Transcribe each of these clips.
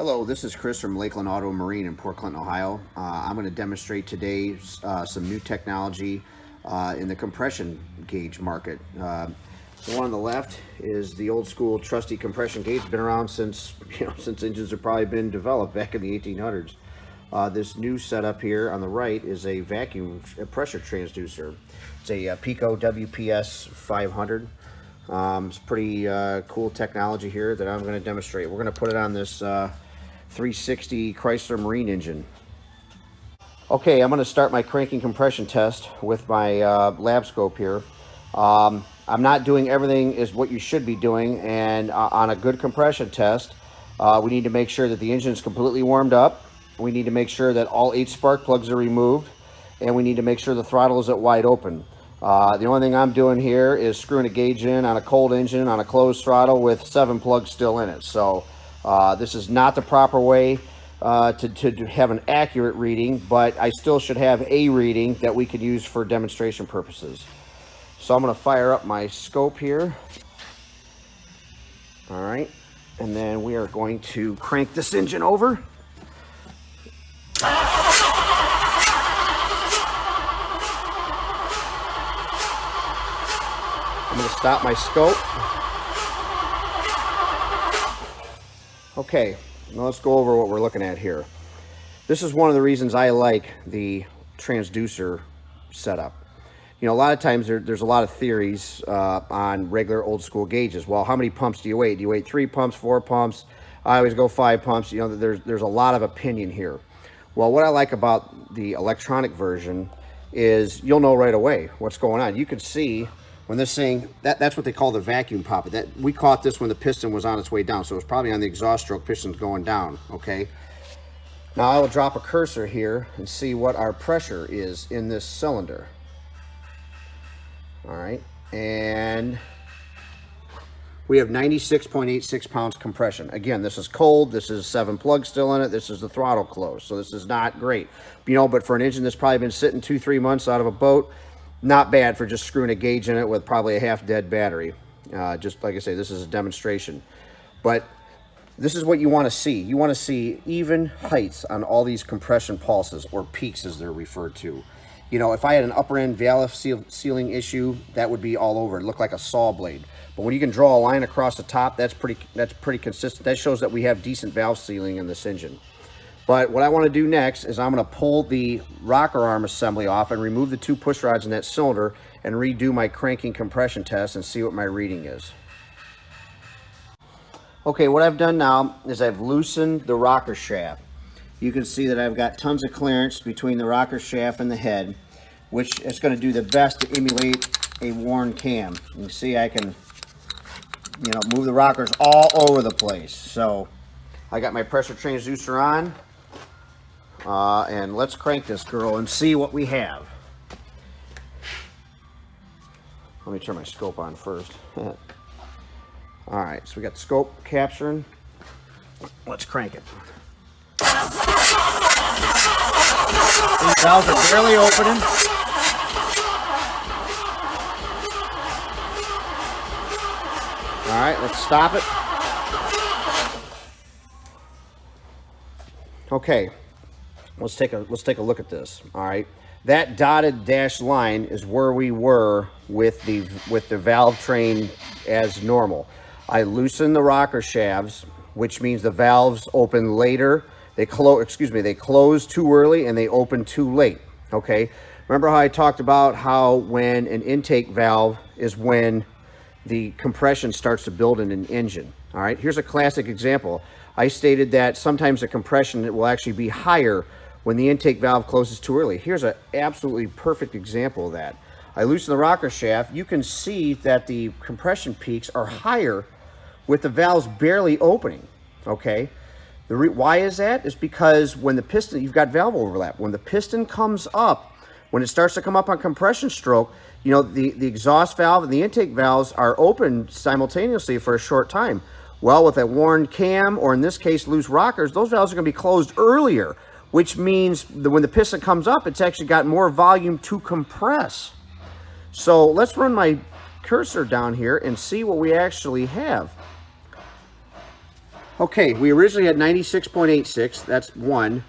Hello, this is Chris from Lakeland Auto Marine in Port Clinton, Ohio. I'm going to demonstrate today some new technology in the compression gauge market. The one on the left is the old school trusty compression gauge. Been around since since engines have probably been developed back in the 1800s. This new setup here on the right is a vacuum pressure transducer. It's a Pico WPS500. It's pretty cool technology here that I'm going to demonstrate. We're going to put it on this 360 Chrysler Marine engine. Okay, I'm going to start my cranking compression test with my lab scope here. I'm not doing everything is what you should be doing, and on a good compression test, we need to make sure that the engine is completely warmed up. We need to make sure that all 8 spark plugs are removed, and we need to make sure the throttle is at wide open. The only thing I'm doing here is screwing a gauge in on a cold engine on a closed throttle with 7 plugs still in it. So this is not the proper way to have an accurate reading, but I still should have a reading that we can use for demonstration purposes. So I'm going to fire up my scope here. All right, and then we are going to crank this engine over. I'm going to stop my scope. Okay, now let's go over what we're looking at here. This is one of the reasons I like the transducer setup. You know, a lot of times there's a lot of theories on regular old school gauges. Well, how many pumps do you wait? Do you wait 3 pumps, 4 pumps? I always go 5 pumps. You know, there's a lot of opinion here. Well, what I like about the electronic version is you'll know right away what's going on. You can see when this thing, that's what they call the vacuum pop. We caught this when the piston was on its way down, so it was probably on the exhaust stroke, piston's going down, okay? Now I will drop a cursor here and see what our pressure is in this cylinder. All right, and we have 96.86 pounds compression. Again, this is cold, this is 7 plugs still in it, this is the throttle closed, so this is not great. You know, but for an engine that's probably been sitting 2-3 months out of a boat, not bad for just screwing a gauge in it with probably a half-dead battery. Just like I say, this is a demonstration. But this is what you want to see. You want to see even heights on all these compression pulses, or peaks as they're referred to. You know, if I had an upper end valve sealing issue, that would be all over. It looked like a saw blade. But when you can draw a line across the top, that's pretty consistent. That shows that we have decent valve sealing in this engine. But what I want to do next is I'm going to pull the rocker arm assembly off and remove the 2 push rods in that cylinder and redo my cranking compression test and see what my reading is. Okay, what I've done now is I've loosened the rocker shaft. You can see that I've got tons of clearance between the rocker shaft and the head, which is going to do the best to emulate a worn cam. You can see I can, you know, move the rockers all over the place. So I got my pressure transducer on. And let's crank this girl and see what we have. Let me turn my scope on first. All right, so we got the scope capturing. Let's crank it. These valves are barely opening. All right, let's stop it. Okay. Let's take a look at this. All right, that dotted dashed line is where we were with the valve train as normal. I loosened the rocker shafts, which means the valves open later. They close too early and they open too late. Okay, remember how I talked about how when an intake valve is when the compression starts to build in an engine. All right, here's a classic example. I stated that sometimes the compression will actually be higher when the intake valve closes too early. Here's an absolutely perfect example of that. I loosen the rocker shaft. You can see that the compression peaks are higher with the valves barely opening, okay? Why is that? It's because when the piston, you've got valve overlap. When the piston comes up, when it starts to come up on compression stroke, you know, the exhaust valve and the intake valves are open simultaneously for a short time. Well, with a worn cam, or in this case, loose rockers, those valves are gonna be closed earlier, which means that when the piston comes up, it's actually got more volume to compress. So let's run my cursor down here and see what we actually have. Okay, we originally had 96.86, that's one.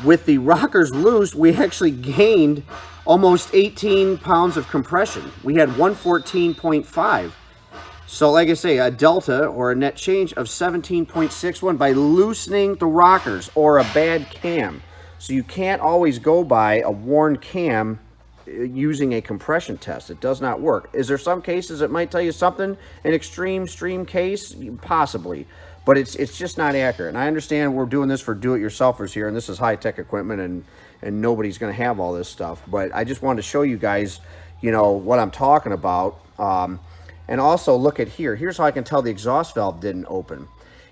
With the rockers loose, we actually gained almost 18 pounds of compression. We had 114.5. So like I say, a delta or a net change of 17.61 by loosening the rockers or a bad cam. So you can't always go by a worn cam using a compression test. It does not work. Is there some cases it might tell you something? An extreme case? Possibly. But it's just not accurate. And I understand we're doing this for do-it-yourselfers here, and this is high-tech equipment, and nobody's going to have all this stuff. But I just wanted to show you guys, you know, what I'm talking about. And also look at here. Here's how I can tell the exhaust valve didn't open.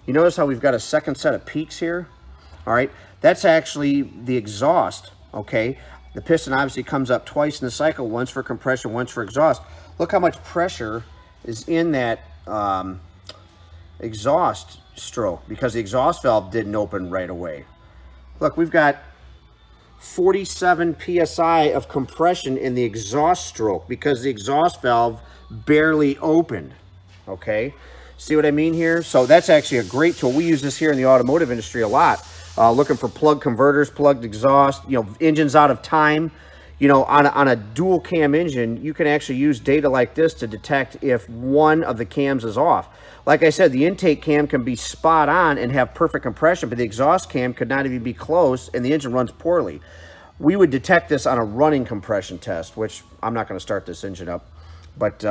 You notice how we've got a second set of peaks here? All right, that's actually the exhaust, okay? The piston obviously comes up twice in the cycle, once for compression, once for exhaust. Look how much pressure is in that exhaust stroke because the exhaust valve didn't open right away. Look, we've got 47 psi of compression in the exhaust stroke because the exhaust valve barely opened. Okay, see what I mean here? So that's actually a great tool. We use this here in the automotive industry a lot, looking for plug converters, plugged exhaust, you know, engines out of time. You know, on a dual cam engine, you can actually use data like this to detect if one of the cams is off. Like I said, the intake cam can be spot on and have perfect compression, but the exhaust cam could not even be close and the engine runs poorly. We would detect this on a running compression test, which I'm not going to start this engine up. But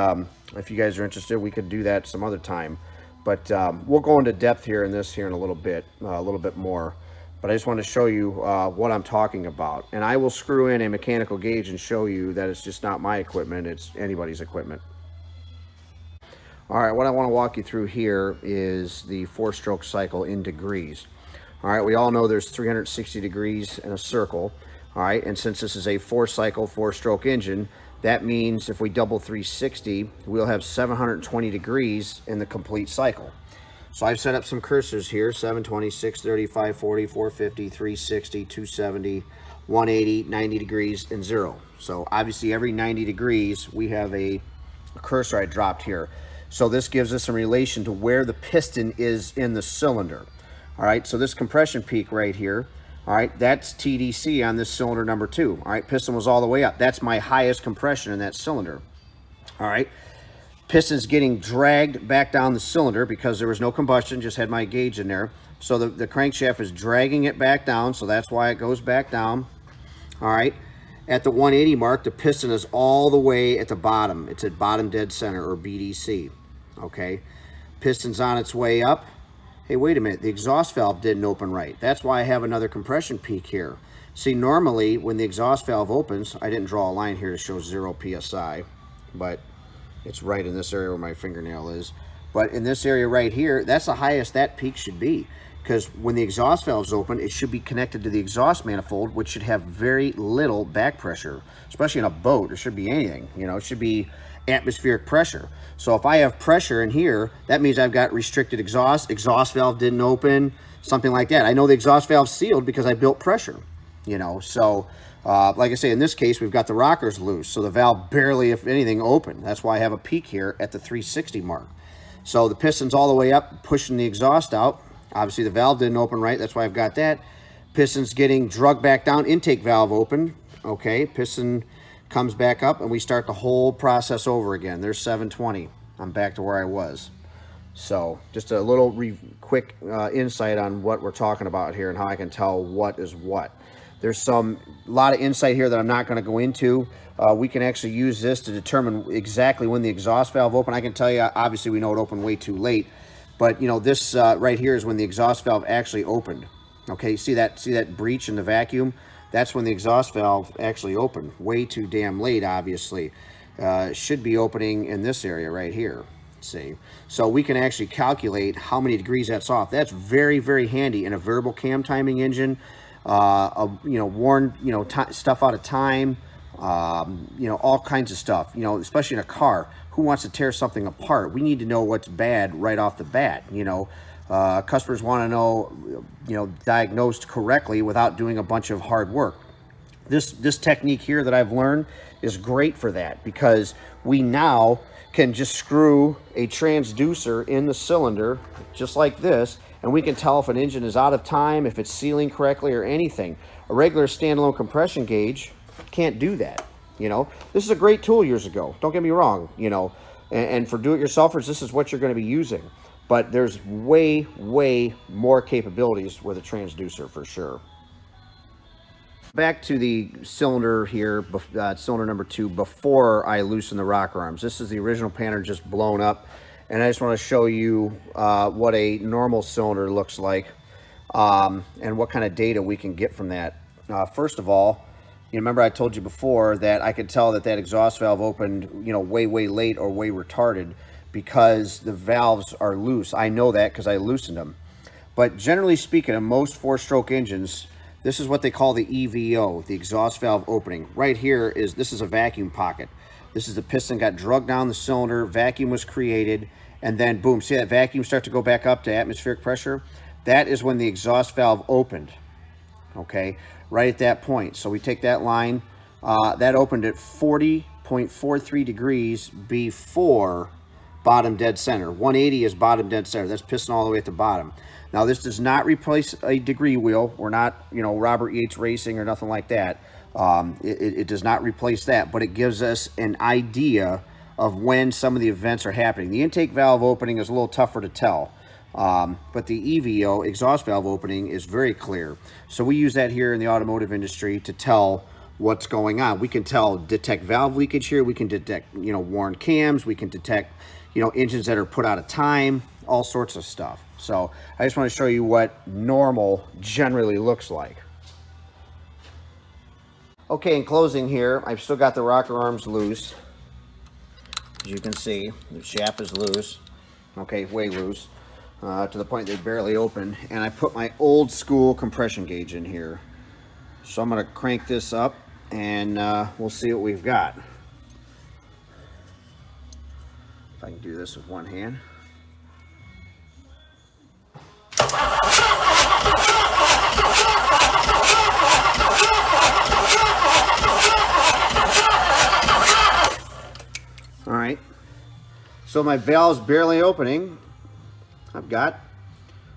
if you guys are interested, we could do that some other time. But we'll go into depth here in this here in a little bit more. But I just want to show you what I'm talking about. And I will screw in a mechanical gauge and show you that it's just not my equipment, it's anybody's equipment. All right, what I want to walk you through here is the four-stroke cycle in degrees. All right, we all know there's 360 degrees in a circle. All right, and since this is a four-cycle, four-stroke engine, that means if we double 360, we'll have 720 degrees in the complete cycle. So I've set up some cursors here, 720, 630, 540, 450, 360, 270, 180, 90 degrees, and 0. So obviously every 90 degrees, we have a cursor I dropped here. So this gives us a relation to where the piston is in the cylinder. All right, so this compression peak right here, all right, that's TDC on this cylinder number 2. All right, piston was all the way up. That's my highest compression in that cylinder. All right, piston's getting dragged back down the cylinder because there was no combustion, just had my gauge in there. So the crankshaft is dragging it back down, so that's why it goes back down. All right, at the 180 mark, the piston is all the way at the bottom. It's at bottom dead center, or BDC. Okay, piston's on its way up. Hey, wait a minute, the exhaust valve didn't open right. That's why I have another compression peak here. See, normally when the exhaust valve opens, I didn't draw a line here to show 0 psi, but it's right in this area where my fingernail is. But in this area right here, that's the highest that peak should be. Because when the exhaust valve is open, it should be connected to the exhaust manifold, which should have very little back pressure, especially in a boat. There should be anything, you know, it should be atmospheric pressure. So if I have pressure in here, that means I've got restricted exhaust valve didn't open, something like that. I know the exhaust valve's sealed because I built pressure, you know. So like I say, in this case, we've got the rockers loose, so the valve barely, if anything, opened. That's why I have a peak here at the 360 mark. So the piston's all the way up, pushing the exhaust out. Obviously the valve didn't open right, that's why I've got that. Piston's getting drugged back down, intake valve open. Okay, piston comes back up, and we start the whole process over again. There's 720. I'm back to where I was. So just a little quick insight on what we're talking about here and how I can tell what is what. There's a lot of insight here that I'm not going to go into. We can actually use this to determine exactly when the exhaust valve opened. I can tell you, obviously we know it opened way too late, but you know, this right here is when the exhaust valve actually opened. Okay, see that breach in the vacuum? That's when the exhaust valve actually opened. Way too damn late, obviously. It should be opening in this area right here. See, so we can actually calculate how many degrees that's off. That's very, very handy in a variable cam timing engine. You know, worn, you know, stuff out of time. You know, all kinds of stuff. You know, especially in a car. Who wants to tear something apart? We need to know what's bad right off the bat. You know. Customers want to know, you know, diagnosed correctly without doing a bunch of hard work. This technique here that I've learned is great for that, because we now can just screw a transducer in the cylinder just like this, and we can tell if an engine is out of time, if it's sealing correctly or anything. A regular standalone compression gauge can't do that. You know, this is a great tool years ago, don't get me wrong, you know, and for do-it-yourselfers, this is what you're going to be using. But there's way more capabilities with a transducer for sure. Back to the cylinder here, cylinder number 2, before I loosen the rocker arms. This is the original pattern just blown up, and I just want to show you what a normal cylinder looks like, and what kind of data we can get from that. First of all, you remember I told you before that I could tell that that exhaust valve opened, you know, way late or way retarded because the valves are loose. I know that because I loosened them. But generally speaking, in most 4-stroke engines, this is what they call the EVO, the exhaust valve opening. Right here this is a vacuum pocket. This is the piston got drugged down the cylinder, vacuum was created, and then boom, see that vacuum start to go back up to atmospheric pressure? That is when the exhaust valve opened, okay? Right at that point. So we take that line, that opened at 40.43 degrees before bottom dead center. 180 is bottom dead center. That's piston all the way at the bottom. Now, this does not replace a degree wheel. We're not, you know, Robert Yates Racing or nothing like that. It does not replace that, but it gives us an idea of when some of the events are happening. The intake valve opening is a little tougher to tell, but the EVO, exhaust valve opening, is very clear. So we use that here in the automotive industry to tell what's going on. We can detect valve leakage here. We can detect, you know, worn cams. We can detect, you know, engines that are put out of time, all sorts of stuff. So I just want to show you what normal generally looks like. Okay, in closing here, I've still got the rocker arms loose. As you can see, the shaft is loose. Okay, way loose, to the point they barely open. And I put my old school compression gauge in here. So I'm going to crank this up and we'll see what we've got. If I can do this with one hand. All right, so my valve's barely opening. I've got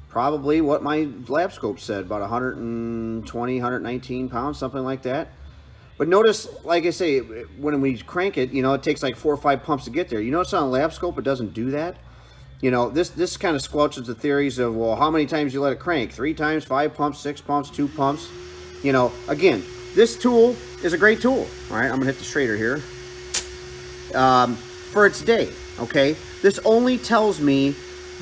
probably what my lab scope said, about 120, 119 pounds, something like that. But notice, like I say, when we crank it, you know, it takes like 4 or 5 pumps to get there. You notice on a lab scope, it doesn't do that. You know, this kind of squelches the theories of, well, how many times you let it crank? 3 times, 5 pumps, 6 pumps, 2 pumps. You know, again, this tool is a great tool. All right, I'm gonna hit the straighter here. For its day, okay? This only tells me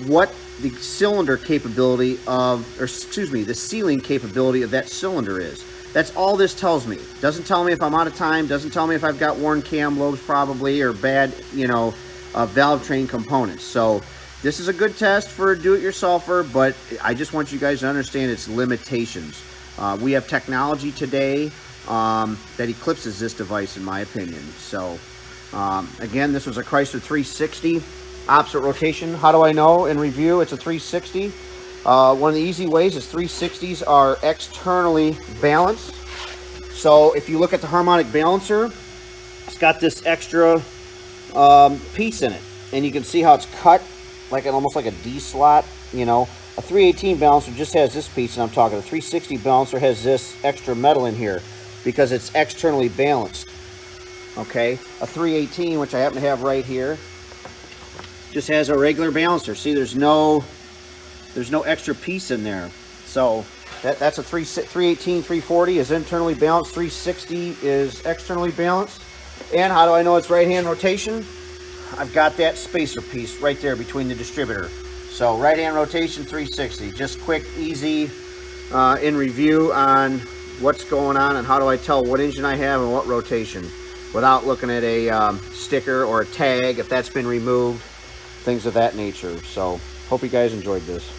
what the cylinder capability of, or excuse me, the sealing capability of that cylinder is. That's all this tells me. Doesn't tell me if I'm out of time, doesn't tell me if I've got worn cam lobes probably, or bad, you know, valve train components. So this is a good test for a do-it-yourselfer, but I just want you guys to understand its limitations. We have technology today that eclipses this device, in my opinion. So again, this was a Chrysler 360 opposite rotation. How do I know in review it's a 360? One of the easy ways is 360s are externally balanced. So if you look at the harmonic balancer, it's got this extra piece in it, and you can see how it's cut like almost like a D slot. You know, a 318 balancer just has this piece, and I'm talking a 360 balancer has this extra metal in here because it's externally balanced. Okay, a 318, which I happen to have right here, just has a regular balancer. See, there's no extra piece in there. So that's a 318, 340 is internally balanced, 360 is externally balanced. And how do I know it's right hand rotation? I've got that spacer piece right there between the distributor. So right hand rotation, 360. Just quick, easy in review on what's going on and how do I tell what engine I have and what rotation without looking at a sticker or a tag if that's been removed, things of that nature. So hope you guys enjoyed this.